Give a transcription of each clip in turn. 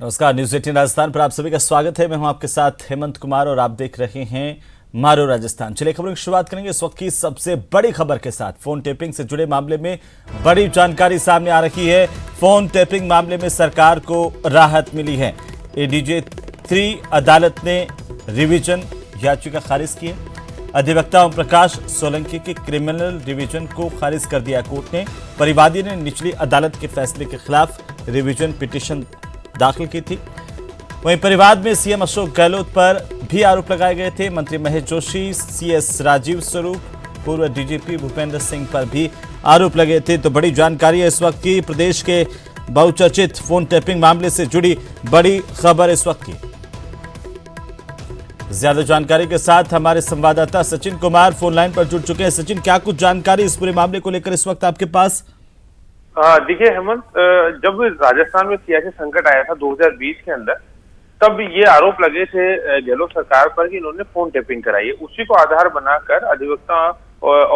नमस्कार, न्यूज 18 राजस्थान पर आप सभी का स्वागत है। मैं हूं आपके साथ हेमंत कुमार और आप देख रहे हैं मारो राजस्थान। चलिए खबरों की शुरुआत करेंगे इस वक्त की सबसे बड़ी खबर के साथ। फोन टेपिंग से जुड़े मामले में बड़ी जानकारी सामने आ रही है। फोन टेपिंग मामले में सरकार को राहत मिली है। एडीजे 3 अदालत ने रिवीजन याचिका खारिज की है। अधिवक्ता ओम प्रकाश सोलंकी की क्रिमिनल रिवीजन को खारिज कर दिया कोर्ट ने। परिवादी ने निचली अदालत के फैसले के खिलाफ रिवीजन पिटीशन दाखिल की थी। वहीं परिवाद में सीएम अशोक गहलोत पर भी आरोप लगाए गए थे। मंत्री महेश जोशी, सीएस राजीव स्वरूप, पूर्व डीजीपी भूपेंद्र सिंह पर भी आरोप लगे थे। तो बड़ी जानकारी है इस वक्त की। प्रदेश के बहुचर्चित फोन टैपिंग मामले से जुड़ी बड़ी खबर इस वक्त की। ज्यादा जानकारी के साथ हमारे संवाददाता सचिन कुमार फोन लाइन पर जुड़ चुके हैं। सचिन, क्या कुछ जानकारी इस पूरे मामले को लेकर इस वक्त आपके पास? देखिए हेमंत, जब राजस्थान में सियासी संकट आया था 2020 के अंदर, तब ये आरोप लगे थे गहलोत सरकार पर कि इन्होंने फोन टेपिंग कराई है। उसी को आधार बनाकर अधिवक्ता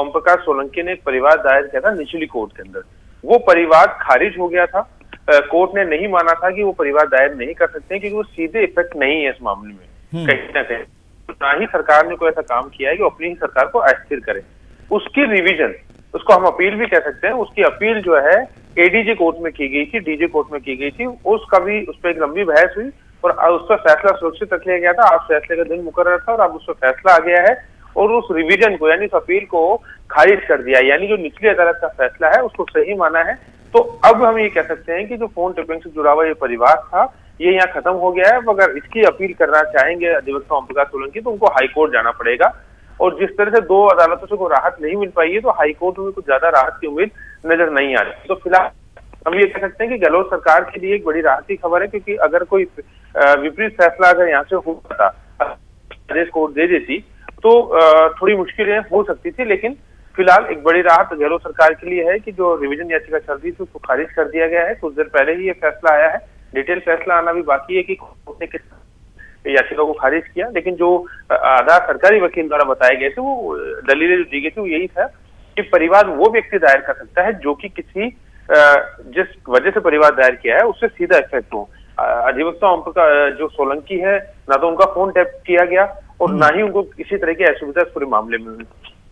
ओम प्रकाश सोलंकी ने एक परिवाद दायर किया था निचली कोर्ट के अंदर। वो परिवाद खारिज हो गया था। कोर्ट ने नहीं माना था कि वो परिवाद दायर नहीं कर सकते क्योंकि वो सीधे इफेक्ट नहीं है इस मामले में कहीं ना कहीं। ना ही सरकार ने कोई ऐसा काम किया है कि अपनी ही सरकार को अस्थिर करे। उसकी रिवीजन, उसको हम अपील भी कह सकते हैं, उसकी अपील जो है एडीजे कोर्ट में की गई थी, डीजे कोर्ट में की गई थी। उसका भी उस पर एक लंबी बहस हुई और उस पर फैसला सुरक्षित रख लिया गया था। आज फैसले का दिन मुकर्रर था और अब उस पर फैसला आ गया है और उस रिवीजन को यानी उस अपील को खारिज कर दिया, यानी जो निचली अदालत का फैसला है उसको सही माना है। तो अब हम ये कह सकते हैं कि जो फोन टेपिंग से जुड़ा हुआ ये परिवार था, ये यहाँ खत्म हो गया है। अगर इसकी अपील करना चाहेंगे अधिवक्ता ओम प्रकाश सोलंकी तो उनको हाईकोर्ट जाना पड़ेगा। और जिस तरह से 2 अदालतों से कोई राहत नहीं मिल पाई है तो हाईकोर्ट में कुछ ज्यादा राहत की उम्मीद नजर नहीं आ रही। तो फिलहाल हम ये कह सकते हैं कि गहलोत सरकार के लिए एक बड़ी राहत की खबर है, क्योंकि अगर कोई विपरीत फैसला अगर यहाँ से हो जाता, प्रदेश कोर्ट दे देती तो थोड़ी मुश्किलें हो सकती थी। लेकिन फिलहाल एक बड़ी राहत गहलोत सरकार के लिए है कि जो रिवीजन याचिका चल रही थी उसको खारिज कर दिया गया है। कुछ देर पहले ही ये फैसला आया है। डिटेल फैसला आना भी बाकी है कि कोर्ट ने किस याचिका को खारिज किया। लेकिन जो आधा सरकारी वकील द्वारा बताए गए थे, वो दलीलें जो दी गई थी वो यही था कि परिवाद वो व्यक्ति दायर कर सकता है जो कि किसी जिस वजह से परिवाद दायर किया है उससे सीधा इफेक्ट हो। अधिवक्ता ओम प्रकाश जो सोलंकी है, ना तो उनका फोन टैप किया गया और ना ही उनको किसी तरह की असुविधा इस पूरे मामले में हुई।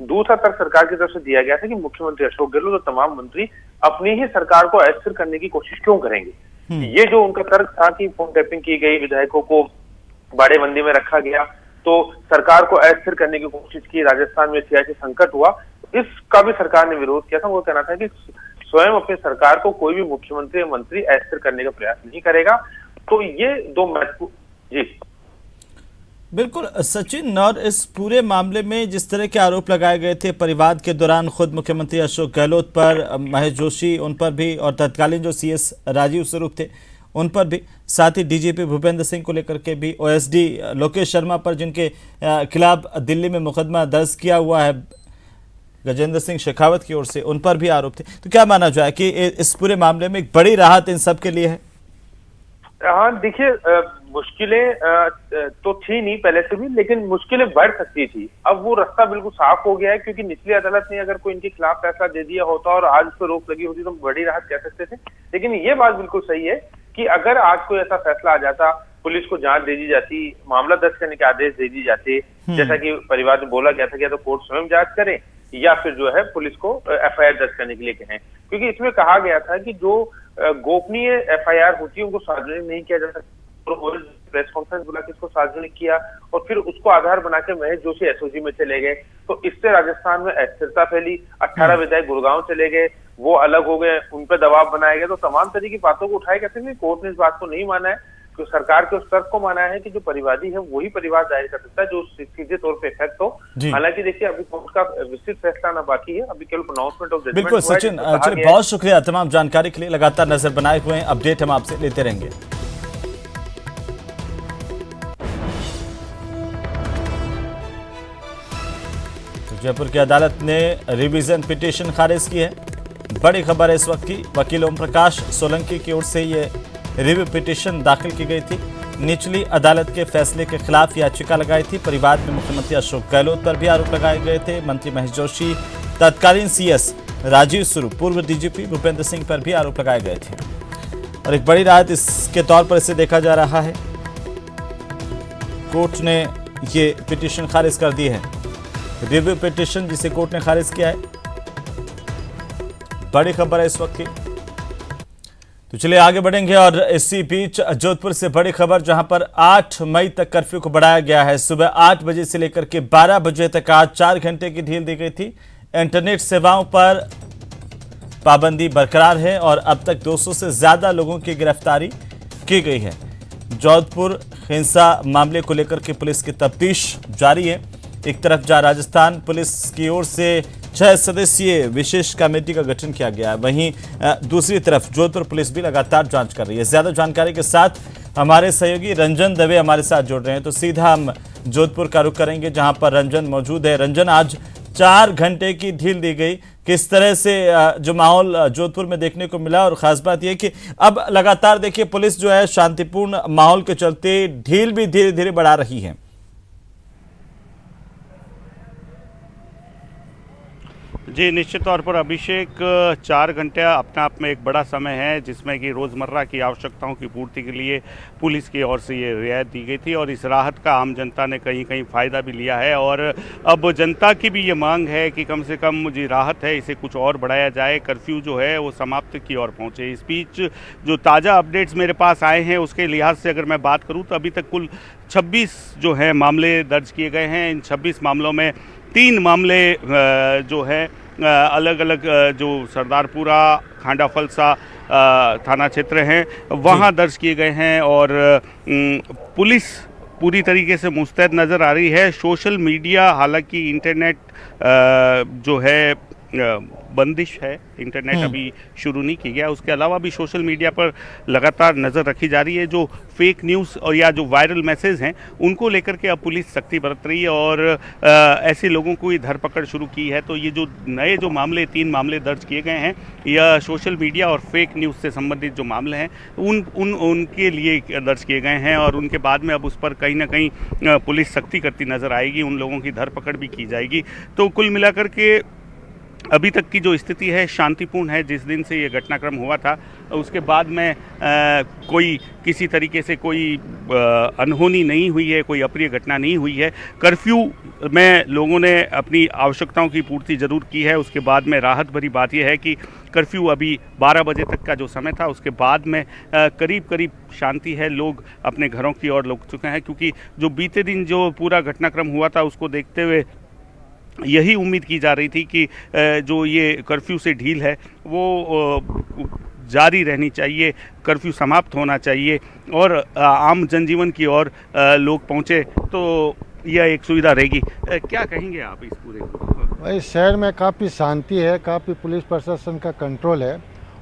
दूसरा तर्क सरकार की तरफ से दिया गया था कि मुख्यमंत्री अशोक गहलोत और तमाम मंत्री अपनी ही सरकार को अस्थिर करने की कोशिश क्यों करेंगे। ये जो उनका तर्क था कि फोन टैपिंग की गई, विधायकों को बाड़ेबंदी में रखा गया, तो सरकार को अस्थिर करने की कोशिश की, राजस्थान में सियासी संकट हुआ, इसका भी सरकार ने विरोध किया था। वो कहना था कि स्वयं अपनी सरकार को कोई भी मुख्यमंत्री या मंत्री अस्थिर करने का प्रयास नहीं करेगा। तो ये 2 महत्वपूर्ण। जी बिल्कुल सचिन, और इस पूरे मामले में जिस तरह के आरोप लगाए गए थे परिवाद के दौरान, खुद मुख्यमंत्री अशोक गहलोत पर, महेश जोशी उन पर भी, और तत्कालीन जो सीएस राजीव स्वरूप थे उन पर भी, साथ ही डीजीपी भूपेंद्र सिंह को लेकर के भी, ओएसडी लोकेश शर्मा पर जिनके खिलाफ दिल्ली में मुकदमा दर्ज किया हुआ है गजेंद्र सिंह शेखावत की ओर से, उन पर भी आरोप थे। तो क्या माना जाए कि इस पूरे मामले में एक बड़ी राहत इन सब के लिए है? हाँ देखिए, मुश्किलें तो थी नहीं पहले से भी, लेकिन मुश्किलें बढ़ सकती थी। अब वो रास्ता बिल्कुल साफ हो गया है, क्योंकि निचली अदालत ने अगर कोई इनके खिलाफ फैसला दे दिया होता और आज उस पर रोक लगी होती तो बड़ी राहत कह सकते थे। लेकिन ये बात बिल्कुल सही है कि अगर आज कोई ऐसा फैसला आ जाता, पुलिस को जांच दे दी जाती, मामला दर्ज करने के आदेश दे दी जाते, जैसा कि परिवार में बोला गया था कि या तो कोर्ट स्वयं जांच करे या फिर जो है पुलिस को एफआईआर दर्ज करने के लिए कहें, क्योंकि इसमें कहा गया था कि जो गोपनीय एफआईआर होती है उनको सार्वजनिक नहीं किया जा सकता। प्रेस कॉन्फ्रेंस बुला के इसको सार्वजनिक किया और फिर उसको आधार बना के महेश जोशी एसओजी में चले गए। तो इससे राजस्थान में अस्थिरता फैली। 18 विधायक गुड़गांव चले गए, वो अलग हो गए, उन पर दबाव बनाया गया। तो तमाम तरह की बातों को उठाए कहते हैं कोर्ट ने इस बात को नहीं माना है, तो सरकार के उस तर्क को माना है कि जो परिवादी है वही परिवार दायर कर सकता है जो सीधे तौर पे इफेक्ट हो। हालांकि देखिए अभी कोर्ट का विस्तृत फैसला आना बाकी है, अभी केवल प्रोनाउंसमेंट ऑफ जजमेंट। बिल्कुल सचिन, चलिए बहुत शुक्रिया तमाम जानकारी के लिए। लगातार नजर बनाए हुए हैं, अपडेट हम आपसे लेते रहेंगे। तो जयपुर की अदालत ने रिवीजन पिटीशन खारिज की है। बड़ी खबर है इस वक्त की। वकील ओम प्रकाश सोलंकी की ओर से ये रिव्यू पिटीशन दाखिल की गई थी। निचली अदालत के फैसले के खिलाफ याचिका लगाई थी। परिवाद में मुख्यमंत्री अशोक गहलोत पर भी आरोप लगाए गए थे। मंत्री महेश जोशी, तत्कालीन सीएस राजीव स्वरूप, पूर्व डीजीपी भूपेंद्र सिंह पर भी आरोप लगाए गए थे। और एक बड़ी राहत इसके तौर पर इसे देखा जा रहा है। कोर्ट ने ये पिटीशन खारिज कर दी है, रिव्यू पिटीशन जिसे कोर्ट ने खारिज किया है। बड़ी खबर है इस वक्त की। तो चलिए आगे बढ़ेंगे और इसी बीच जोधपुर से बड़ी खबर, जहां पर 8 मई तक कर्फ्यू को बढ़ाया गया है। सुबह 8 बजे से लेकर के 12 बजे तक आज 4 घंटे की ढील दी गई थी। इंटरनेट सेवाओं पर पाबंदी बरकरार है और अब तक 200 से ज्यादा लोगों की गिरफ्तारी की गई है। जोधपुर हिंसा मामले को लेकर के पुलिस की तफ्तीश जारी है। एक तरफ जहां राजस्थान पुलिस की ओर से 6 सदस्यीय विशेष कमेटी का गठन किया गया है, वहीं दूसरी तरफ जोधपुर पुलिस भी लगातार जांच कर रही है। ज्यादा जानकारी के साथ हमारे सहयोगी रंजन दवे हमारे साथ जुड़ रहे हैं, तो सीधा हम जोधपुर का रुख करेंगे जहां पर रंजन मौजूद है। रंजन, आज 4 घंटे की ढील दी गई, किस तरह से जो माहौल जोधपुर में देखने को मिला, और खास बात यह कि अब लगातार देखिए पुलिस जो है शांतिपूर्ण माहौल के चलते ढील भी धीरे धीरे बढ़ा रही है। जी, निश्चित तौर पर अभिषेक, 4 घंटे अपने आप में एक बड़ा समय है जिसमें कि रोज़मर्रा की आवश्यकताओं की पूर्ति के लिए पुलिस की ओर से ये रियायत दी गई थी और इस राहत का आम जनता ने कहीं कहीं फ़ायदा भी लिया है। और अब जनता की भी ये मांग है कि कम से कम जो राहत है इसे कुछ और बढ़ाया जाए, कर्फ्यू जो है वो समाप्ति की ओर पहुँचे। इस बीच जो ताज़ा अपडेट्स मेरे पास आए हैं उसके लिहाज से अगर मैं बात करूँ तो अभी तक कुल 26 जो है मामले दर्ज किए गए हैं। इन 26 मामलों में 3 मामले जो है अलग अलग जो सरदारपुरा खांडा फलसा थाना क्षेत्र हैं वहाँ दर्ज किए गए हैं और पुलिस पूरी तरीके से मुस्तैद नज़र आ रही है। सोशल मीडिया, हालांकि इंटरनेट जो है बंदिश है, इंटरनेट अभी शुरू नहीं किया गया। उसके अलावा भी सोशल मीडिया पर लगातार नज़र रखी जा रही है। जो फेक न्यूज़ और या जो वायरल मैसेज हैं उनको लेकर के अब पुलिस सख्ती बरत रही है और ऐसे लोगों को ही धरपकड़ शुरू की है। तो ये जो नए जो मामले 3 मामले दर्ज किए गए हैं, यह सोशल मीडिया और फेक न्यूज़ से संबंधित जो मामले हैं उनके लिए दर्ज किए गए हैं और उनके बाद में अब उस पर कहीं ना कहीं पुलिस सख्ती करती नज़र आएगी, उन लोगों की धरपकड़ भी की जाएगी। तो कुल मिलाकर के अभी तक की जो स्थिति है शांतिपूर्ण है। जिस दिन से ये घटनाक्रम हुआ था उसके बाद में कोई किसी तरीके से कोई अनहोनी नहीं हुई है, कोई अप्रिय घटना नहीं हुई है। कर्फ्यू में लोगों ने अपनी आवश्यकताओं की पूर्ति ज़रूर की है। उसके बाद में राहत भरी बात यह है कि कर्फ्यू अभी 12 बजे तक का जो समय था उसके बाद में करीब करीब शांति है, लोग अपने घरों की ओर लौट चुके हैं। क्योंकि जो बीते दिन जो पूरा घटनाक्रम हुआ था उसको देखते हुए यही उम्मीद की जा रही थी कि जो ये कर्फ्यू से ढील है वो जारी रहनी चाहिए, कर्फ्यू समाप्त होना चाहिए और आम जनजीवन की ओर लोग पहुँचे तो यह एक सुविधा रहेगी। क्या कहेंगे आप इस पूरे को? भाई, शहर में काफ़ी शांति है, काफ़ी पुलिस प्रशासन का कंट्रोल है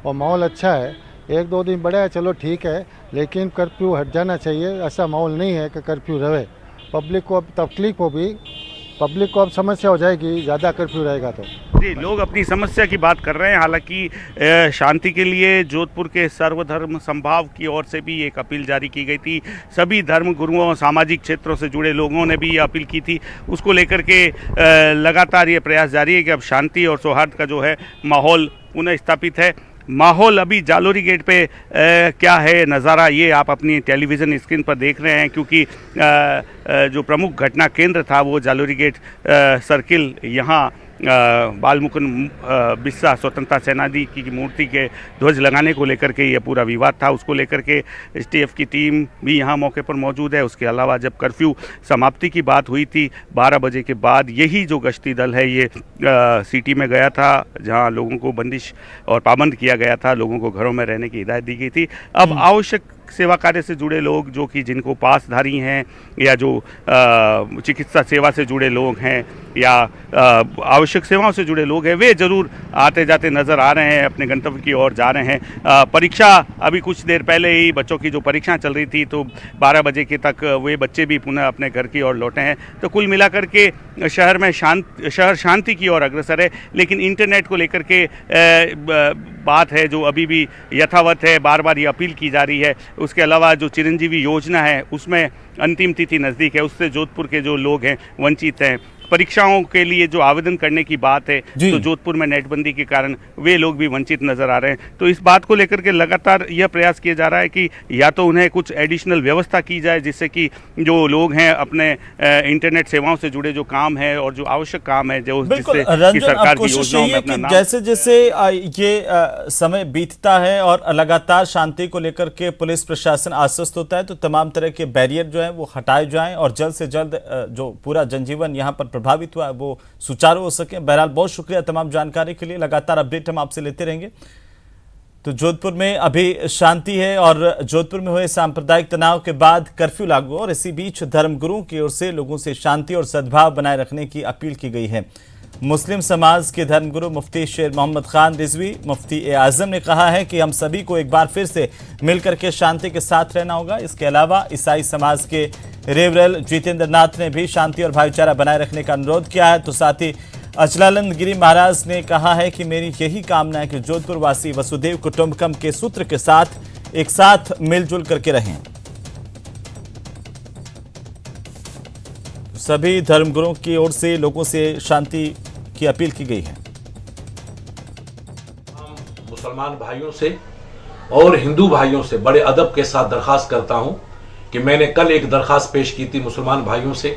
और माहौल अच्छा है। 1-2 दिन बढ़ा है, चलो ठीक है, लेकिन कर्फ्यू हट जाना चाहिए। ऐसा माहौल नहीं है कि कर्फ्यू रहे। पब्लिक को अब तकलीफ होगी, पब्लिक को अब समस्या हो जाएगी ज़्यादा कर्फ्यू रहेगा तो। जी, लोग अपनी समस्या की बात कर रहे हैं। हालांकि शांति के लिए जोधपुर के सर्वधर्म संभाव की ओर से भी एक अपील जारी की गई थी। सभी धर्म गुरुओं और सामाजिक क्षेत्रों से जुड़े लोगों ने भी ये अपील की थी। उसको लेकर के लगातार ये प्रयास जारी है कि अब शांति और सौहार्द का जो है माहौल पुनः स्थापित है। माहौल अभी जालोरी गेट पे क्या है नज़ारा, ये आप अपनी टेलीविज़न स्क्रीन पर देख रहे हैं। क्योंकि जो प्रमुख घटना केंद्र था वो जालोरी गेट सर्किल, यहाँ बाल मुकुंद बिस्सा स्वतंत्रता सेनानी की मूर्ति के ध्वज लगाने को लेकर के ये पूरा विवाद था। उसको लेकर के एसटीएफ की टीम भी यहाँ मौके पर मौजूद है। उसके अलावा जब कर्फ्यू समाप्ति की बात हुई थी 12 बजे के बाद, यही जो गश्ती दल है ये सिटी में गया था जहाँ लोगों को बंदिश और पाबंद किया गया था, लोगों को घरों में रहने की हिदायत दी गई थी। अब आवश्यक सेवा कार्य से जुड़े लोग जो कि जिनको पासधारी हैं या जो चिकित्सा सेवा से जुड़े लोग हैं या आवश्यक सेवाओं से जुड़े लोग हैं, वे ज़रूर आते जाते नज़र आ रहे हैं, अपने गंतव्य की ओर जा रहे हैं। परीक्षा अभी कुछ देर पहले ही बच्चों की जो परीक्षा चल रही थी तो 12 बजे के तक वे बच्चे भी पुनः अपने घर की ओर लौटे हैं। तो कुल मिलाकर के शहर में शहर शांति की ओर अग्रसर है। लेकिन इंटरनेट को लेकर के बात है जो अभी भी यथावत है, बार बार ये अपील की जा रही है। उसके अलावा जो चिरंजीवी योजना है उसमें अंतिम तिथि नज़दीक है, उससे जोधपुर के जो लोग हैं वंचित हैं। परीक्षाओं के लिए जो आवेदन करने की बात है, जी। तो जोधपुर में नेटबंदी के कारण वे लोग भी वंचित नजर आ रहे हैं। तो इस बात को लेकर के लगातार यह प्रयास किया जा रहा है कि या तो उन्हें कुछ एडिशनल व्यवस्था की जाए, जिससे कि जो लोग हैं अपने इंटरनेट सेवाओं से जुड़े जो काम है और जो आवश्यक काम है, जो बिल्कुल जिससे कि रंजन, सरकार अब की कोशिश योजनाओं यही में है अपना कि नाम जैसे जैसे ये समय बीतता है और लगातार शांति को लेकर के पुलिस प्रशासन आश्वस्त होता है, तो तमाम तरह के बैरियर जो हैं वो हटाए जाएं और जल्द से जल्द जो पूरा जनजीवन यहाँ पर प्रभावित हुआ है वो सुचारू हो सके। बहरहाल बहुत शुक्रिया तमाम जानकारी के लिए, लगातार अपडेट हम आपसे लेते रहेंगे। तो जोधपुर में अभी शांति है और जोधपुर में हुए सांप्रदायिक तनाव के बाद कर्फ्यू लागू और इसी बीच धर्मगुरुओं की ओर से लोगों से शांति और सद्भाव बनाए रखने की अपील की गई है। मुस्लिम समाज के धर्मगुरु मुफ्ती शेर मोहम्मद खान रिजवी मुफ्ती ए आजम ने कहा है कि हम सभी को एक बार फिर से मिलकर के शांति के साथ रहना होगा। इसके अलावा ईसाई समाज के रेवरल जितेंद्र नाथ ने भी शांति और भाईचारा बनाए रखने का अनुरोध किया है। तो साथ ही अचलानंद गिरी महाराज ने कहा है कि मेरी यही कामना है कि जोधपुर वासी वसुदेव कुटुंबकम के सूत्र के साथ एक साथ मिलजुल करके रहें। सभी धर्मगुरुओं की ओर से लोगों से शांति की अपील की गई है। मुसलमान भाइयों से और हिंदू भाइयों से बड़े अदब के साथ दरखास्त करता हूं कि मैंने कल एक दरखास्त पेश की थी मुसलमान भाइयों से,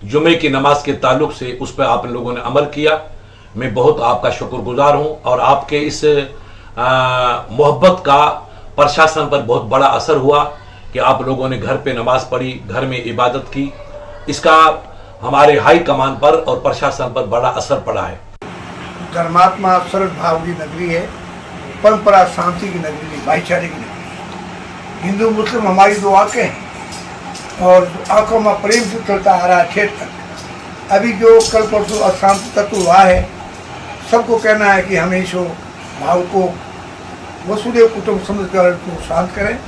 जुमे की नमाज के ताल्लुक से, उस पर आप लोगों ने अमल किया। मैं बहुत आपका शुक्रगुजार हूं और आपके इस मोहब्बत का प्रशासन पर बहुत बड़ा असर हुआ कि आप लोगों ने घर पे नमाज पढ़ी, घर में इबादत की। इसका हमारे हाई कमान पर और प्रशासन पर बड़ा असर पड़ा है। धर्मात्मा सरल भाव की नगरी है, परंपरा शांति की नगरी है, भाईचारे की नगरी। हिंदू मुस्लिम हमारी दो आंखें हैं और आंखों में प्रेम से चलता आ रहा है खेत तक। अभी जो कल परसों अशांति तत्व हुआ है, सबको कहना है कि हमें इस भाव को वसुदेव कुटुंब समझकर को शांत करें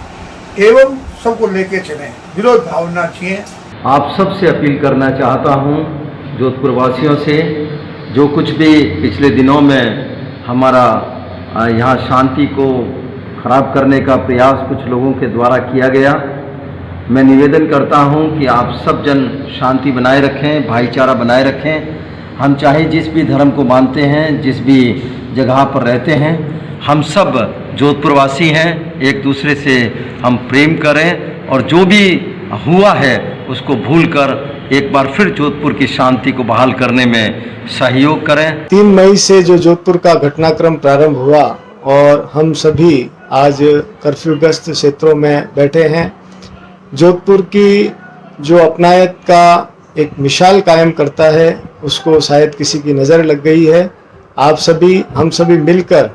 एवं सबको लेके चलें, विरोध भावना चाहिए। आप सबसे अपील करना चाहता हूं, जोधपुर वासियों से, जो कुछ भी पिछले दिनों में हमारा यहाँ शांति को खराब करने का प्रयास कुछ लोगों के द्वारा किया गया, मैं निवेदन करता हूं कि आप सब जन शांति बनाए रखें, भाईचारा बनाए रखें। हम चाहे जिस भी धर्म को मानते हैं, जिस भी जगह पर रहते हैं, हम सब जोधपुर वासी हैं, एक दूसरे से हम प्रेम करें और जो भी हुआ है उसको भूलकर एक बार फिर जोधपुर की शांति को बहाल करने में सहयोग करें। 3 मई से जो जोधपुर का घटनाक्रम प्रारंभ हुआ और हम सभी आज कर्फ्यूग्रस्त क्षेत्रों में बैठे हैं, जोधपुर की जो अपनायत का एक मिसाल कायम करता है उसको शायद किसी की नज़र लग गई है। आप सभी, हम सभी मिलकर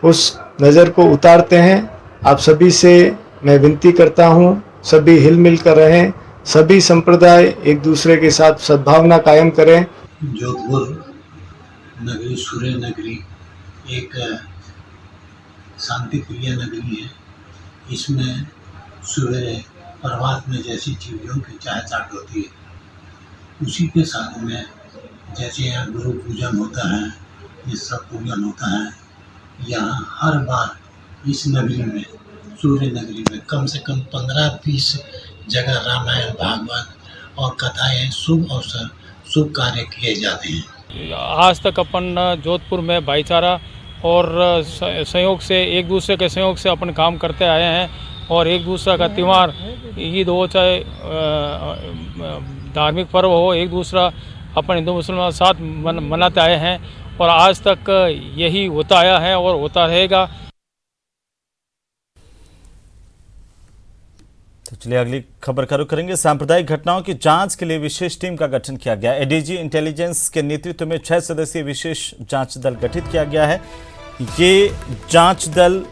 उस नज़र को उतारते हैं। आप सभी से मैं विनती करता हूँ, सभी हिल मिल कर रहें, सभी संप्रदाय एक दूसरे के साथ सद्भावना कायम करें। जोधपुर नगरी सूर्य नगरी एक शांति प्रिय नगरी है। इसमें सवेरे प्रभात में जैसी चीज़ों की चाह चाट होती है, उसी के साथ में जैसे यहाँ गुरु पूजन होता है, ये सब पूजन होता है। यहाँ हर बार इस नगरी में, सूर्य नगरी में कम से कम 15-20 जगह रामायण, भागवत और कथाएं, शुभ अवसर, शुभ कार्य किए जाते हैं। आज तक अपन जोधपुर में भाईचारा और सहयोग से, एक दूसरे के सहयोग से अपन काम करते आए हैं और एक दूसरे का त्यौहार, ईद हो चाहे धार्मिक पर्व हो, एक दूसरा अपन हिंदू मुसलमान साथ मनाते आए हैं और आज तक यही होता आया है और होता रहेगा। तो चलिए अगली खबर का रुख करेंगे। सांप्रदायिक घटनाओं की जांच के लिए विशेष टीम का गठन किया गया। एडीजी इंटेलिजेंस के नेतृत्व में 6 सदस्यीय विशेष जांच दल गठित किया गया है। ये जांच दल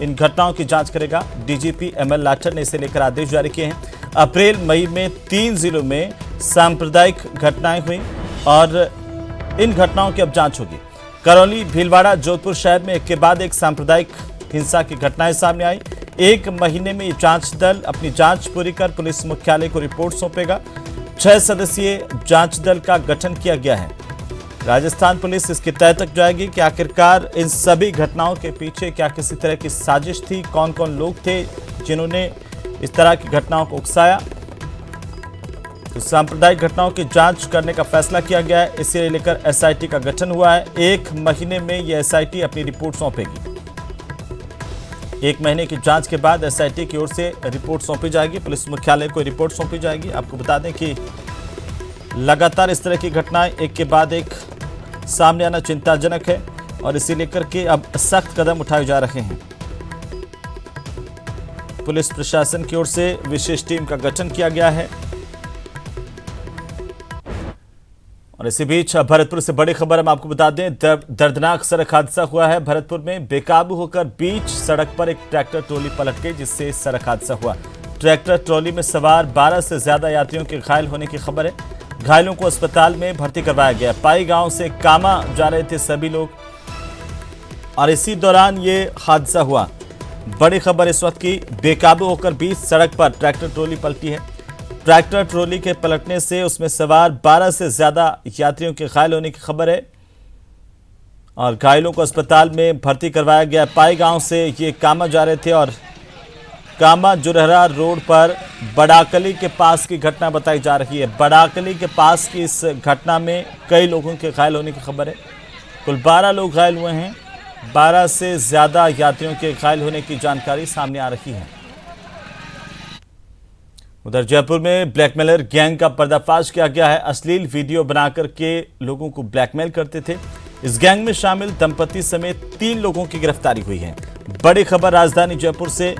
इन घटनाओं की जांच करेगा। डीजीपी एमएल लाठर ने इसे लेकर आदेश जारी किए हैं। अप्रैल मई में 3 जिलों में सांप्रदायिक घटनाएं हुई और इन घटनाओं की अब जांच होगी। करौली, भीलवाड़ा, जोधपुर शहर में एक के बाद एक सांप्रदायिक हिंसा की घटनाएं सामने आई। 1 महीने में ये जांच दल अपनी जांच पूरी कर पुलिस मुख्यालय को रिपोर्ट सौंपेगा। 6 सदस्यीय जांच दल का गठन किया गया है। राजस्थान पुलिस इसकी तह तक जाएगी कि आखिरकार इन सभी घटनाओं के पीछे क्या किसी तरह की साजिश थी, कौन कौन लोग थे जिन्होंने इस तरह की घटनाओं को उकसाया। तो सांप्रदायिक घटनाओं की जांच करने का फैसला किया गया है। इसे लेकर एसआईटी का गठन हुआ है। 1 महीने में यह एसआईटी अपनी रिपोर्ट सौंपेगी। 1 महीने की जांच के बाद एसआईटी की ओर से रिपोर्ट सौंपी जाएगी। पुलिस मुख्यालय को रिपोर्ट सौंपी जाएगी। आपको बता दें कि लगातार इस तरह की घटनाएं एक के बाद एक सामने आना चिंताजनक है और इसी लेकर के अब सख्त कदम उठाए जा रहे हैं। पुलिस प्रशासन की ओर से विशेष टीम का गठन किया गया है। और इसी बीच भरतपुर से बड़ी खबर हम आपको बता दें, दर्दनाक सड़क हादसा हुआ है भरतपुर में। बेकाबू होकर बीच सड़क पर एक ट्रैक्टर ट्रॉली पलट गई, जिससे सड़क हादसा हुआ। ट्रैक्टर ट्रॉली में सवार 12 से ज्यादा यात्रियों के घायल होने की खबर है। घायलों को अस्पताल में भर्ती करवाया गया। पाई गांव से कामा जा रहे थे सभी लोग और इसी दौरान ये हादसा हुआ। बड़ी खबर इस वक्त की, बेकाबू होकर बीच सड़क पर ट्रैक्टर ट्रॉली पलटी है। ट्रैक्टर ट्रॉली के पलटने से उसमें सवार 12 से ज्यादा यात्रियों के घायल होने की खबर है और घायलों को अस्पताल में भर्ती करवाया गया। पाई गांव से ये कामा जा रहे थे और कामा जुरहरा रोड पर बड़ाकली के पास की घटना बताई जा रही है। बड़ाकली के पास की इस घटना में कई लोगों के घायल होने की खबर है। कुल 12 लोग घायल हुए हैं। 12 से ज्यादा यात्रियों के घायल होने की जानकारी सामने आ रही है। उधर जयपुर में ब्लैकमेलर गैंग का पर्दाफाश किया गया है। अश्लील वीडियो बनाकर के लोगों को ब्लैकमेल करते थे। इस गैंग में शामिल दंपति समेत 3 लोगों की गिरफ्तारी हुई है। बड़ी खबर राजधानी जयपुर से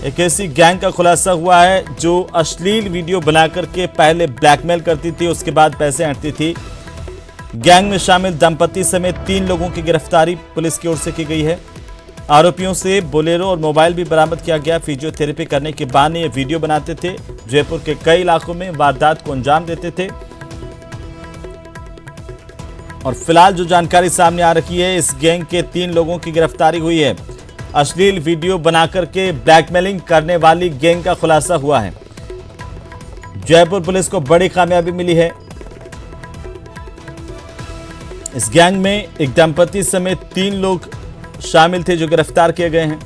एक ऐसी गैंग का खुलासा हुआ है जो अश्लील वीडियो बनाकर के पहले ब्लैकमेल करती थी, उसके बाद पैसे ऐंठती थी। गैंग में शामिल दंपति समेत 3 लोगों की गिरफ्तारी पुलिस की ओर से की गई है। आरोपियों से बोलेरो और मोबाइल भी बरामद किया गया। फिजियोथेरेपी करने के बहाने ये वीडियो बनाते थे। जयपुर के कई इलाकों में वारदात को अंजाम देते थे और फिलहाल जो जानकारी सामने आ रही है, इस गैंग के 3 लोगों की गिरफ्तारी हुई है। अश्लील वीडियो बनाकर के ब्लैकमेलिंग करने वाली गैंग का खुलासा हुआ है। जयपुर पुलिस को बड़ी कामयाबी मिली है। इस गैंग में एक दंपति समेत 3 लोग शामिल थे जो गिरफ्तार किए गए हैं।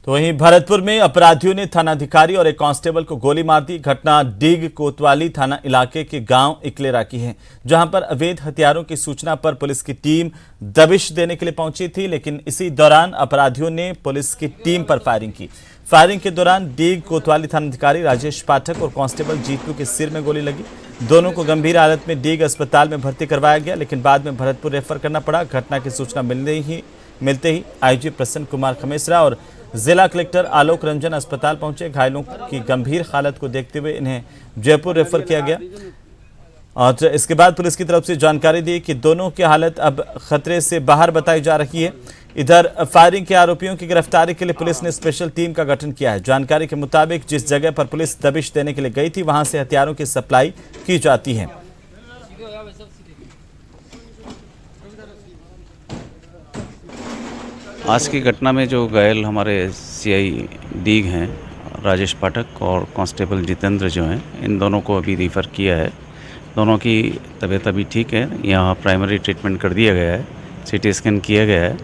तो वहीं भरतपुर में अपराधियों ने थानाधिकारी और एक कांस्टेबल को गोली मार दी। घटना डीग कोतवाली थाना इलाके के गांव इकलेरा की है, जहां पर अवैध हथियारों की सूचना पर पुलिस की टीम दबिश देने के लिए पहुंची थी, लेकिन इसी दौरान अपराधियों ने पुलिस की टीम पर फायरिंग की। फायरिंग के दौरान डीग कोतवाली थानाधिकारी राजेश पाठक और कांस्टेबल जीतू के सिर में गोली लगी। दोनों को गंभीर हालत में डीग अस्पताल में भर्ती करवाया गया, लेकिन बाद में भरतपुर रेफर करना पड़ा। घटना की सूचना मिलते ही आईजी प्रसन्न कुमार खमेसरा और जिला कलेक्टर आलोक रंजन अस्पताल पहुंचे। घायलों की गंभीर हालत को देखते हुए इन्हें जयपुर रेफर किया गया और इसके बाद पुलिस की तरफ से जानकारी दी कि दोनों की हालत अब खतरे से बाहर बताई जा रही है। इधर फायरिंग के आरोपियों की गिरफ्तारी के लिए पुलिस ने स्पेशल टीम का गठन किया है। जानकारी के मुताबिक जिस जगह पर पुलिस दबिश देने के लिए गई थी, वहां से हथियारों की सप्लाई की जाती है। आज की घटना में जो घायल हमारे सीआई डीग हैं राजेश पाठक और कांस्टेबल जितेंद्र जो हैं, इन दोनों को अभी रिफ़र किया है। दोनों की तबीयत अभी ठीक है। यहाँ प्राइमरी ट्रीटमेंट कर दिया गया है, सीटी स्कैन किया गया है,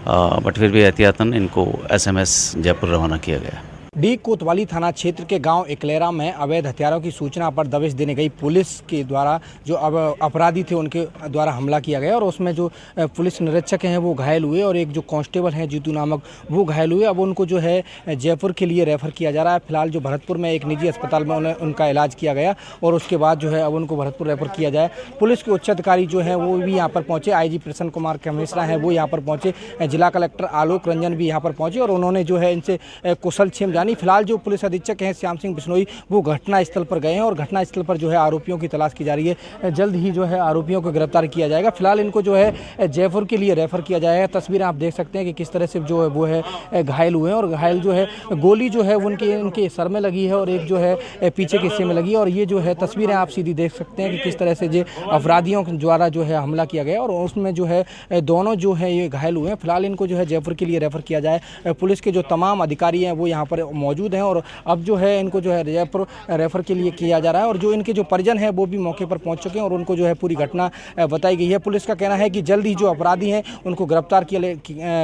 बट फिर भी एहतियातन इनको एसएमएस जयपुर रवाना किया गया है। डीग कोतवाली थाना क्षेत्र के गांव इकलेरा में अवैध हथियारों की सूचना पर दबिश देने गई पुलिस के द्वारा जो अपराधी थे उनके द्वारा हमला किया गया और उसमें जो पुलिस निरीक्षक हैं वो घायल हुए और एक जो कांस्टेबल हैं जीतू नामक वो घायल हुए। अब उनको जो है जयपुर के लिए रेफ़र किया जा रहा है। फिलहाल जो भरतपुर में एक निजी अस्पताल में उनका इलाज किया गया और उसके बाद जो है अब उनको भरतपुर रेफ़र किया जाए। पुलिस के उच्च अधिकारी जो हैं वो भी यहाँ पर पहुँचे। आईजी प्रसन्न कुमार खमेसरा हैं वो यहाँ पर पहुँचे। जिला कलेक्टर आलोक रंजन भी यहाँ पर पहुँचे और उन्होंने जो है इनसे कुशल क्षेम फिलहाल जो पुलिस अधीक्षक हैं श्याम सिंह बिश्नोई वो घटना स्थल पर गए हैं और घटना स्थल पर जो है आरोपियों की तलाश की जा रही है। जल्द ही जो है आरोपियों को गिरफ्तार किया जाएगा। फिलहाल इनको जो है जयपुर के लिए रेफर किया जाएगा। तस्वीरें आप देख सकते हैं कि किस तरह से जो है वो है घायल हुए हैं और घायल जो है गोली जो है उनके सर में लगी है और एक जो है पीछे के हिस्से में लगी है और ये जो है तस्वीरें आप सीधी देख सकते हैं कि किस तरह से जो अपराधियों द्वारा जो है हमला किया गया और उसमें जो है दोनों जो है ये घायल हुए हैं। फिलहाल इनको जो है जयपुर के लिए रेफर किया जाए। पुलिस के जो तमाम अधिकारी हैं वो यहाँ पर मौजूद हैं और अब जो है इनको जो है जयपुर रेफर के लिए किया जा रहा है और जो इनके जो परिजन हैं वो भी मौके पर पहुंच चुके हैं और उनको जो है पूरी घटना बताई गई है। पुलिस का कहना है कि जल्द ही जो अपराधी हैं उनको गिरफ्तार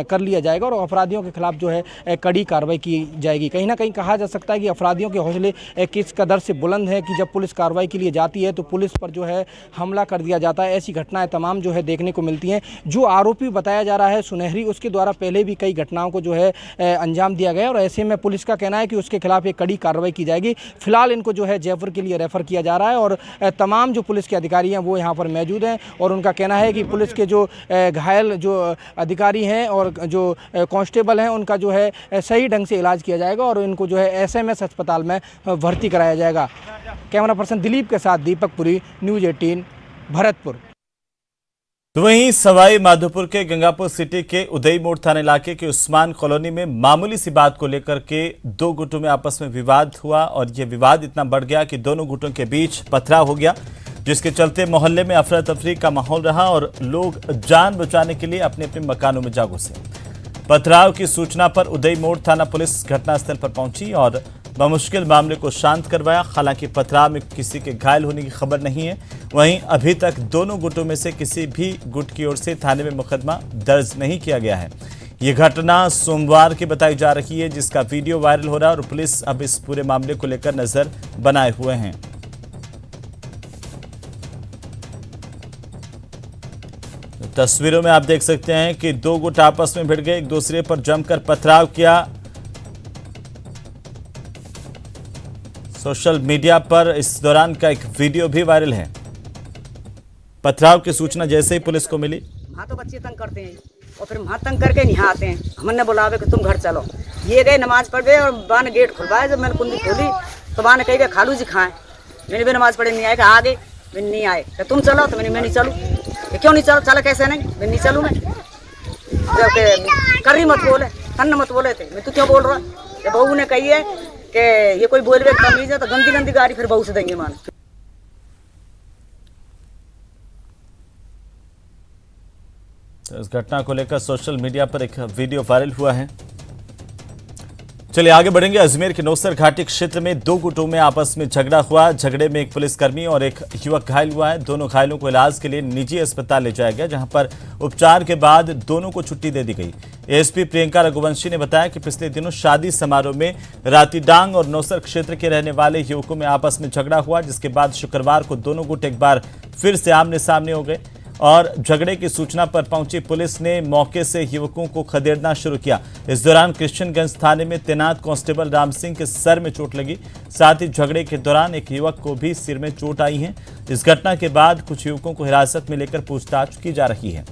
कर लिया जाएगा और अपराधियों के खिलाफ जो है कड़ी कार्रवाई की जाएगी। कहीं ना कहीं कहा जा सकता है कि अपराधियों के हौसले किस कदर से बुलंद है कि जब पुलिस कार्रवाई के लिए जाती है तो पुलिस पर जो है हमला कर दिया जाता है। ऐसी घटनाएं तमाम जो है देखने को मिलती हैं। जो आरोपी बताया जा रहा है सुनहरी, उसके द्वारा पहले भी कई घटनाओं को जो है अंजाम दिया गया और ऐसे में पुलिस का कहना है कि उसके खिलाफ एक कड़ी कार्रवाई की जाएगी। फिलहाल इनको जो है जयपुर के लिए रेफर किया जा रहा है और तमाम जो पुलिस के अधिकारी हैं वो यहाँ पर मौजूद हैं और उनका कहना है कि पुलिस के जो घायल जो अधिकारी हैं और जो कांस्टेबल हैं उनका जो है सही ढंग से इलाज किया जाएगा और इनको जो है एसएमएस अस्पताल में भर्ती कराया जाएगा। कैमरा पर्सन दिलीप के साथ दीपक पुरी, न्यूज़ 18 भरतपुर। तो वहीं सवाई माधोपुर के गंगापुर सिटी के उदय मोड़ थाना इलाके के उस्मान कॉलोनी में मामूली सी बात को लेकर के दो गुटों में आपस में विवाद हुआ और यह विवाद इतना बढ़ गया कि दोनों गुटों के बीच पथराव हो गया, जिसके चलते मोहल्ले में अफरा तफरी का माहौल रहा और लोग जान बचाने के लिए अपने अपने मकानों में जा घुसे। पथराव की सूचना पर उदय मोड़ थाना पुलिस घटनास्थल पर पहुंची और बमुश्किल मामले को शांत करवाया। हालांकि पथराव में किसी के घायल होने की खबर नहीं है। वहीं अभी तक दोनों गुटों में से किसी भी गुट की ओर से थाने में मुकदमा दर्ज नहीं किया गया है। ये घटना सोमवार की बताई जा रही है, जिसका वीडियो वायरल हो रहा है और पुलिस अब इस पूरे मामले को लेकर नजर बनाए हुए हैं। तस्वीरों में आप देख सकते हैं कि दो गुट आपस में भिड़ गए, एक दूसरे पर जमकर पथराव किया। सोशल मीडिया पर इस दौरान का एक वीडियो भी वायरल है। पथराव की सूचना जैसे ही पुलिस को मिली, हाँ तो बच्चे तंग करते हैं और फिर वहाँ तंग करके यहाँ आते हैं। हमने बुलावे कि तुम घर चलो, ये गए नमाज पढ़े और बान गेट खुलवाए। जब मैंने कुंडी खोली तो बान कही खालू जी खाएं, मैंने भी नमाज पढ़े नहीं आए, आ गए मैं नहीं आए, तो तुम चलो, तो मैं नहीं चलूँ। क्यों नहीं चलो, चलो कैसे नहीं, मैं नहीं चलूँ। मैं जब कर्री मत बोले, तन्न मत बोले थे, मैं तू क्यों बोल रहा। जब बहू ने कही है कि ये कोई बोल रहे तमीज है तो गंदी गंदी गाड़ी फिर बहू से देंगे मान। तो इस घटना को लेकर सोशल मीडिया पर एक वीडियो वायरल हुआ है। चलिए आगे बढ़ेंगे। अजमेर के नौसर घाटी क्षेत्र में दो गुटों में आपस में झगड़ा हुआ। झगड़े में एक पुलिसकर्मी और एक युवक घायल हुआ है। दोनों घायलों को इलाज के लिए निजी अस्पताल ले जाया गया, जहां पर उपचार के बाद दोनों को छुट्टी दे दी गई। एएसपी प्रियंका रघुवंशी ने बताया कि पिछले दिनों शादी समारोह में रातीडांग और नौसर क्षेत्र के रहने वाले युवकों में आपस में झगड़ा हुआ, जिसके बाद शुक्रवार को दोनों गुट एक बार फिर से आमने सामने हो गए और झगड़े की सूचना पर पहुंची पुलिस ने मौके से युवकों को खदेड़ना शुरू किया। इस दौरान किशनगंज थाने में तैनात कांस्टेबल राम सिंह के सर में चोट लगी। साथ ही झगड़े के दौरान एक युवक को भी सिर में चोट आई है। इस घटना के बाद कुछ युवकों को हिरासत में लेकर पूछताछ की जा रही है।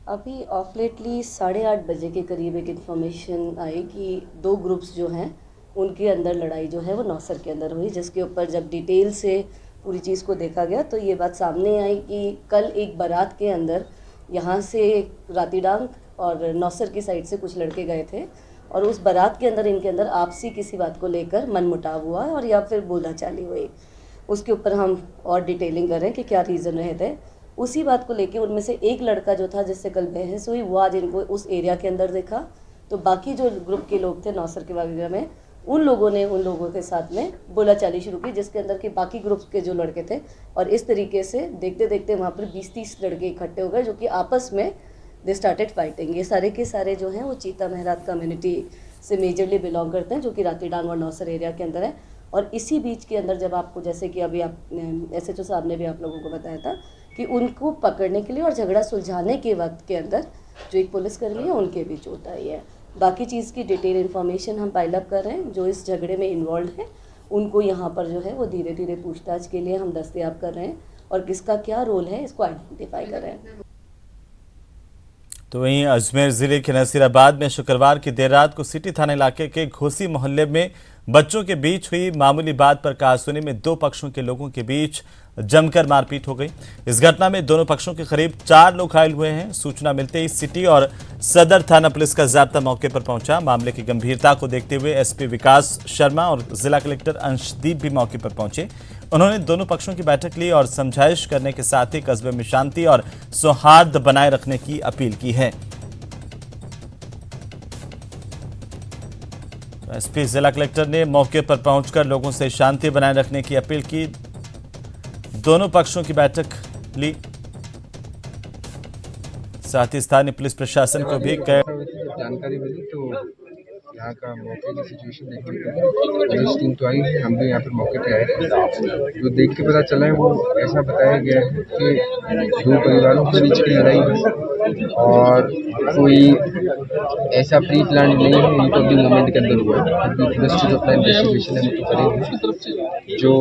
अभी ऑफ लेटली 8:30 बजे के करीब एक इन्फॉर्मेशन आई कि दो ग्रुप्स जो हैं उनके अंदर लड़ाई जो है वो नौसर के अंदर हुई, जिसके ऊपर जब डिटेल से पूरी चीज़ को देखा गया तो ये बात सामने आई कि कल एक बारात के अंदर यहाँ से रातीडांग और नौसर की साइड से कुछ लड़के गए थे और उस बारात के अंदर इनके अंदर आपसी किसी बात को लेकर मनमुटाव हुआ और या फिर बोलाचाली हुई। उसके ऊपर हम और डिटेलिंग कर रहे हैं कि क्या रीज़न रहे थे। उसी बात को लेकर उनमें से एक लड़का जो था जिससे कल बहस हुई वो आज इनको उस एरिया के अंदर देखा, तो बाकी जो ग्रुप के लोग थे नौसर के वगैरह में उन लोगों ने उन लोगों के साथ में बोलाचाली शुरू की, जिसके अंदर के बाकी ग्रुप्स के जो लड़के थे और इस तरीके से देखते देखते वहाँ पर 20-30 लड़के इकट्ठे हो गए जो कि आपस में दे स्टार्टेड फाइटिंग। ये सारे के सारे जो हैं वो चीता महरात कम्युनिटी से मेजरली बिलोंग करते हैं, जो कि रातीडांग और नौसर एरिया के अंदर है। और इसी बीच के अंदर जब आपको, जैसे कि अभी आप SHO साहब ने भी आप लोगों को बताया था कि उनको पकड़ने के लिए और झगड़ा सुलझाने के वक्त के अंदर जो एक पुलिसकर्मी है उनके भी चोट आई है। बाकी चीज़ की डिटेल इन्फॉर्मेशन हम पाइल अप कर रहे हैं। जो इस झगड़े में इन्वॉल्व है उनको यहाँ पर जो है वो धीरे धीरे पूछताछ के लिए हम दस्तयाब कर रहे हैं और किसका क्या रोल है इसको आइडेंटिफाई कर रहे हैं। तो वहीं अजमेर जिले के नसीराबाद में शुक्रवार की देर रात को सिटी थाना इलाके के घोसी मोहल्ले में बच्चों के बीच हुई मामूली बात पर कहासुनी में दो पक्षों के लोगों के बीच जमकर मारपीट हो गई। इस घटना में दोनों पक्षों के करीब 4 लोग घायल हुए हैं। सूचना मिलते ही सिटी और सदर थाना पुलिस का जाब्ता मौके पर पहुंचा। मामले की गंभीरता को देखते हुए एसपी विकास शर्मा और जिला कलेक्टर अंशदीप भी मौके पर पहुंचे। उन्होंने दोनों पक्षों की बैठक ली और समझाइश करने के साथ ही कस्बे में शांति और सौहार्द बनाए रखने की अपील की है। एसपी जिला कलेक्टर ने मौके पर पहुंचकर लोगों से शांति बनाए रखने की अपील की। दोनों पक्षों की बैठक ली। साथ ही स्थानीय पुलिस प्रशासन को भी जानकारी मिली तो यहाँ का मौके की सिचुएशन देखने को पुलिस टीम तो आई है, हम भी यहाँ पर मौके पे आए थे। जो देख के पता चला है वो ऐसा बताया गया है कि दो परिवारों के बीच की लड़ाई है और कोई ऐसा प्री प्लान नहीं है, हीट ऑफ द मोमेंट के अंदर हुआ है। अभी पुलिस की जो अपना इन्वेस्टिगेशन है वो तो करेंगे। जो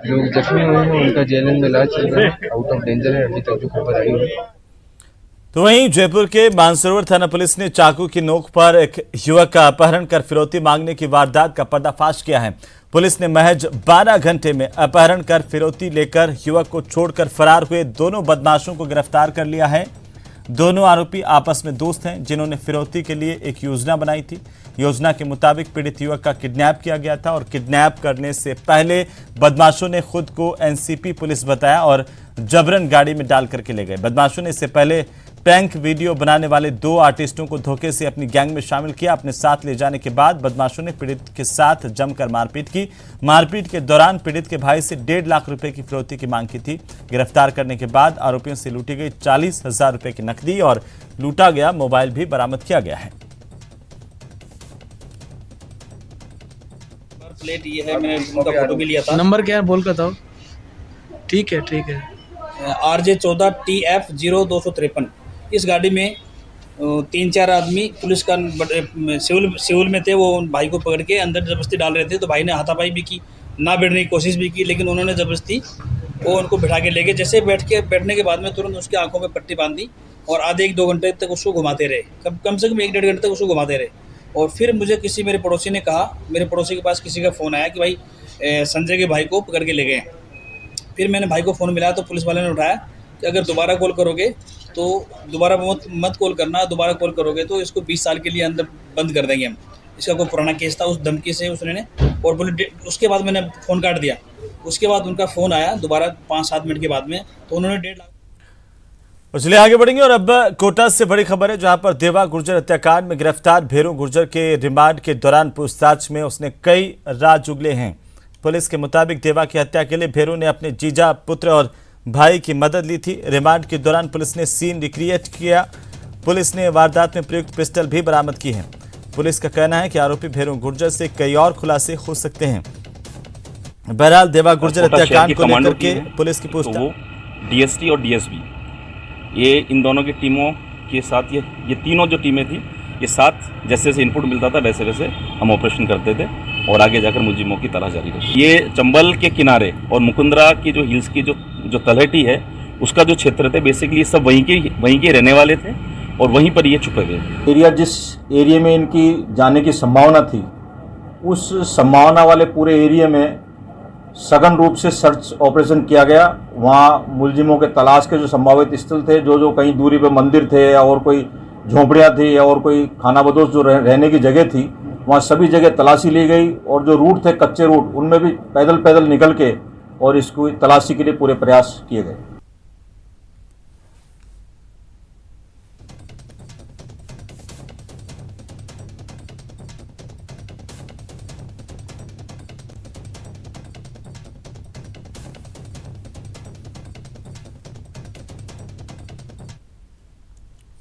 लोग जख्मी हुए हैं उनका जेएलएन में इलाज चल रहा है, आउट ऑफ डेंजर है अभी तक जो खबर आई है। तो वहीं जयपुर के मानसरोवर थाना पुलिस ने चाकू की नोक पर एक युवक का अपहरण कर फिरौती मांगने की वारदात का पर्दाफाश किया है। पुलिस ने महज 12 घंटे में अपहरण कर फिरौती लेकर युवक को छोड़कर फरार हुए दोनों बदमाशों को गिरफ्तार कर लिया है। दोनों आरोपी आपस में दोस्त हैं जिन्होंने फिरौती के लिए एक योजना बनाई थी। योजना के मुताबिक पीड़ित युवक का किडनैप किया गया था और किडनैप करने से पहले बदमाशों ने खुद को एनसीपी पुलिस बताया और जबरन गाड़ी में डाल करके ले गए। बदमाशों ने इससे पहले प्रैंक वीडियो बनाने वाले 2 आर्टिस्टों को धोखे से अपनी गैंग में शामिल किया। अपने साथ ले जाने के बाद बदमाशों ने पीड़ित के साथ जमकर मारपीट की। मारपीट के दौरान पीड़ित के भाई से 1.5 लाख रुपए की फिरौती की मांग की थी। गिरफ्तार करने के बाद आरोपियों से लूटी गई 40,000 रुपए की नकदी और लूटा गया मोबाइल भी बरामद किया गया है। प्लेट ये है, मैंने उनका फोटो भी लिया था। नंबर क्या है बोल कर दो। ठीक है RJ14 TF 0253। इस गाड़ी में 3-4 आदमी पुलिस का सिविल में थे। वो भाई को पकड़ के अंदर जबरदस्ती डाल रहे थे, तो भाई ने हाथापाई भी की, ना बैठने की कोशिश भी की, लेकिन उन्होंने जबरदस्ती वो उनको बिठा के ले गए। जैसे बैठने के बाद में तुरंत उसकी आंखों में पट्टी बांधी और आधे 1-2 घंटे तक उसको घुमाते रहे। कम से कम 1-1.5 घंटे तक उसको घुमाते रहे। और फिर मुझे मेरे पड़ोसी ने कहा, मेरे पड़ोसी के पास किसी का फ़ोन आया कि भाई संजय के भाई को पकड़ के ले गए। फिर मैंने भाई को फ़ोन मिला तो पुलिस वाले ने उठाया कि अगर दोबारा कॉल करोगे तो दोबारा मत कॉल करना, दोबारा कॉल करोगे तो इसको 20 साल के लिए अंदर बंद कर देंगे हम। इसका कोई पुराना केस था, उस धमकी से उसने और बोले। उसके बाद मैंने फ़ोन काट दिया। उसके बाद उनका फ़ोन आया दोबारा 5-7 मिनट के बाद में, तो उन्होंने 1.5 लाख। चलिए आगे बढ़ेंगे और अब कोटा से बड़ी खबर है, जहां पर देवा गुर्जर हत्याकांड में गिरफ्तार भेरू गुर्जर के रिमांड के दौरान पूछताछ में उसने कई राज उगले हैं। पुलिस के मुताबिक देवा की हत्या के लिए भेरू ने अपने जीजा, पुत्र और भाई की मदद ली थी। रिमांड के दौरान पुलिस ने सीन रिक्रिएट किया। पुलिस ने वारदात में प्रयुक्त पिस्टल भी बरामद की है। पुलिस का कहना है कि आरोपी भेरू गुर्जर से कई और खुलासे हो सकते हैं। बहरहाल देवा गुर्जर हत्याकांड को लेकर के पुलिस की पूछताछ। DST और DSP ये इन दोनों की टीमों के साथ ये तीनों जो टीमें थी, ये साथ जैसे जैसे इनपुट मिलता था वैसे वैसे हम ऑपरेशन करते थे और आगे जाकर मुलजिमों की तलाश जारी रही। ये चंबल के किनारे और मुकुंदरा की जो हिल्स की जो तलहटी है उसका जो क्षेत्र थे, बेसिकली सब वहीं के रहने वाले थे और वहीं पर ये छुपे हुए। एरिया जिस एरिया में इनकी जाने की संभावना थी, उस संभावना वाले पूरे एरिया में सघन रूप से सर्च ऑपरेशन किया गया। वहाँ मुलजिमों के तलाश के जो संभावित स्थल थे, जो कहीं दूरी पे मंदिर थे और कोई झोंपड़ियाँ थी और कोई खाना बदोश जो रहने की जगह थी, वहाँ सभी जगह तलाशी ली गई और जो रूट थे कच्चे रूट, उनमें भी पैदल निकल के और इसको तलाशी के लिए पूरे प्रयास किए गए।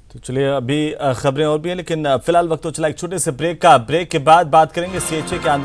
तो चलिए अभी खबरें और भी हैं, लेकिन फिलहाल वक्त तो चला एक छोटे से ब्रेक का। ब्रेक के बाद बात करेंगे CHA के आंदोलन